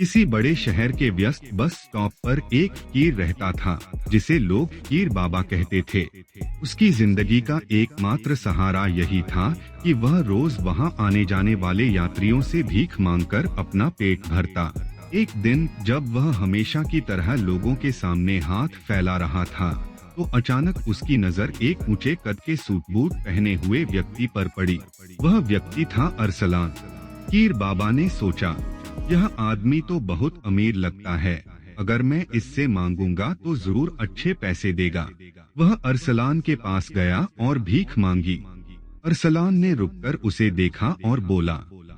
किसी बड़े शहर के व्यस्त बस स्टॉप पर एक फकीर रहता था, जिसे लोग फकीर बाबा कहते थे। उसकी जिंदगी का एकमात्र सहारा यही था कि वह रोज वहां आने जाने वाले यात्रियों से भीख मांगकर अपना पेट भरता। एक दिन जब वह हमेशा की तरह लोगों के सामने हाथ फैला रहा था, तो अचानक उसकी नजर एक ऊंचे कद के सूट बूट पहने हुए व्यक्ति पर पड़ी। वह व्यक्ति था अरसलान। फकीर बाबा ने सोचा, यह आदमी तो बहुत अमीर लगता है, अगर मैं इससे मांगूंगा तो जरूर अच्छे पैसे देगा। वह अरसलान के पास गया और भीख मांगी। अरसलान ने रुककर उसे देखा और बोला,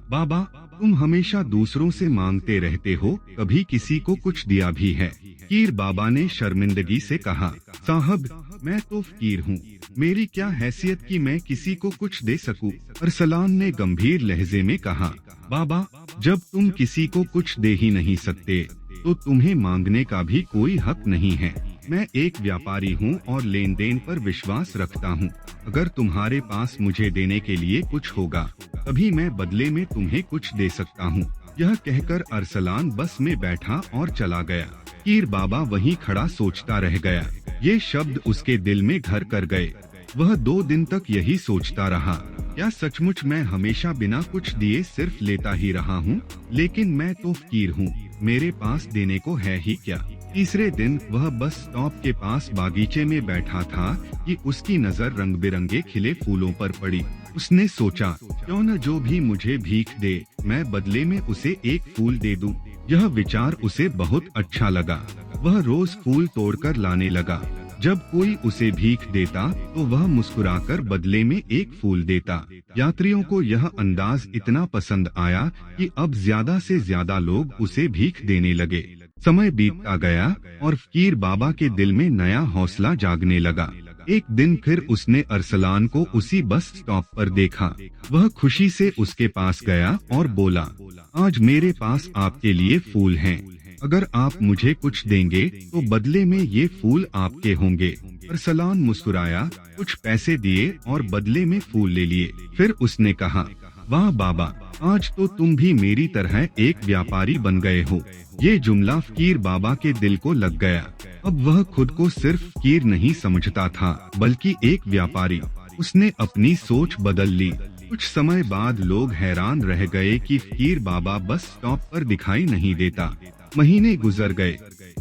बाबा, तुम हमेशा दूसरों से मांगते रहते हो, कभी किसी को कुछ दिया भी है? फकीर बाबा ने शर्मिंदगी से कहा, साहब, मैं तो फकीर हूँ, मेरी क्या हैसियत कि मैं किसी को कुछ दे सकूं? अरसलान ने गंभीर लहजे में कहा, बाबा, जब तुम किसी को कुछ दे ही नहीं सकते, तो तुम्हें मांगने का भी कोई हक नहीं है। मैं एक व्यापारी हूँ और लेन देन पर विश्वास रखता हूँ। अगर तुम्हारे पास मुझे देने के लिए कुछ होगा, तभी मैं बदले में तुम्हें कुछ दे सकता हूँ। यह कहकर अरसलान बस में बैठा और चला गया। फकीर बाबा वहीं खड़ा सोचता रह गया। ये शब्द उसके दिल में घर कर गए। वह 2 दिन तक यही सोचता रहा, क्या सचमुच मैं हमेशा बिना कुछ दिए सिर्फ लेता ही रहा हूँ? लेकिन मैं तो फकीर हूँ, मेरे पास देने को है ही क्या? तीसरे दिन वह बस स्टॉप के पास बागीचे में बैठा था कि उसकी नजर रंग बिरंगे खिले फूलों पर पड़ी। उसने सोचा, क्यों न जो भी मुझे भीख दे, मैं बदले में उसे एक फूल दे दूं। यह विचार उसे बहुत अच्छा लगा। वह रोज फूल तोड़कर लाने लगा। जब कोई उसे भीख देता तो वह मुस्कुराकर बदले में एक फूल देता। यात्रियों को यह अंदाज इतना पसंद आया कि अब ज्यादा से ज्यादा लोग उसे भीख देने लगे। समय बीतता गया और फकीर बाबा के दिल में नया हौसला जागने लगा। एक दिन फिर उसने अरसलान को उसी बस स्टॉप पर देखा। वह खुशी से उसके पास गया और बोला, आज मेरे पास आपके लिए फूल हैं। अगर आप मुझे कुछ देंगे तो बदले में ये फूल आपके होंगे। अरसलान मुस्कुराया, कुछ पैसे दिए और बदले में फूल ले लिए। फिर उसने कहा, वाह बाबा, आज तो तुम भी मेरी तरह एक व्यापारी बन गए हो। ये जुमला फकीर बाबा के दिल को लग गया। अब वह खुद को सिर्फ फकीर नहीं समझता था, बल्कि एक व्यापारी। उसने अपनी सोच बदल ली। कुछ समय बाद लोग हैरान रह गए कि फकीर बाबा बस स्टॉप पर दिखाई नहीं देता। महीने गुजर गए।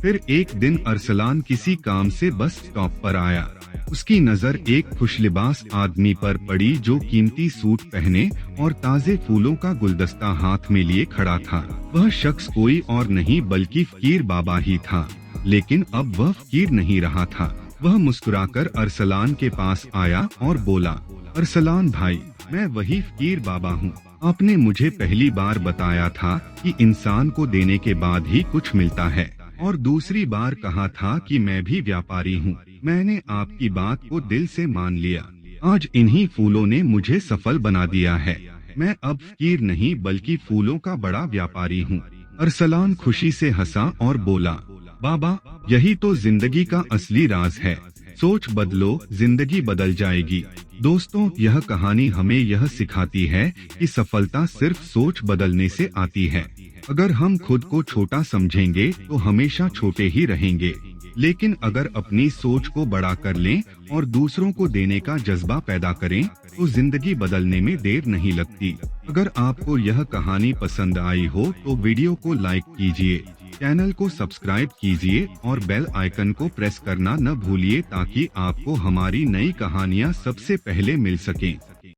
फिर एक दिन अरसलान किसी काम से बस स्टॉप पर आया। उसकी नजर एक खुशलिबास आदमी पर पड़ी जो कीमती सूट पहने और ताजे फूलों का गुलदस्ता हाथ में लिए खड़ा था। वह शख्स कोई और नहीं बल्कि फकीर बाबा ही था। लेकिन अब वह फकीर नहीं रहा था। वह मुस्कुराकर अरसलान के पास आया और बोला, अरसलान भाई, मैं वही फकीर बाबा हूँ। आपने मुझे पहली बार बताया था कि इंसान को देने के बाद ही कुछ मिलता है, और दूसरी बार कहा था कि मैं भी व्यापारी हूँ। मैंने आपकी बात को दिल से मान लिया। आज इन्हीं फूलों ने मुझे सफल बना दिया है। मैं अब फकीर नहीं बल्कि फूलों का बड़ा व्यापारी हूँ। अरसलान खुशी से हंसा और बोला, बाबा, यही तो जिंदगी का असली राज है। सोच बदलो, जिंदगी बदल जाएगी। दोस्तों, यह कहानी हमें यह सिखाती है कि सफलता सिर्फ सोच बदलने से आती है। अगर हम खुद को छोटा समझेंगे तो हमेशा छोटे ही रहेंगे, लेकिन अगर अपनी सोच को बड़ा कर लें और दूसरों को देने का जज्बा पैदा करें तो जिंदगी बदलने में देर नहीं लगती। अगर आपको यह कहानी पसंद आई हो तो वीडियो को लाइक कीजिए, चैनल को सब्सक्राइब कीजिए और बेल आइकन को प्रेस करना न भूलिए ताकि आपको हमारी नई कहानियाँ सबसे पहले मिल सकें।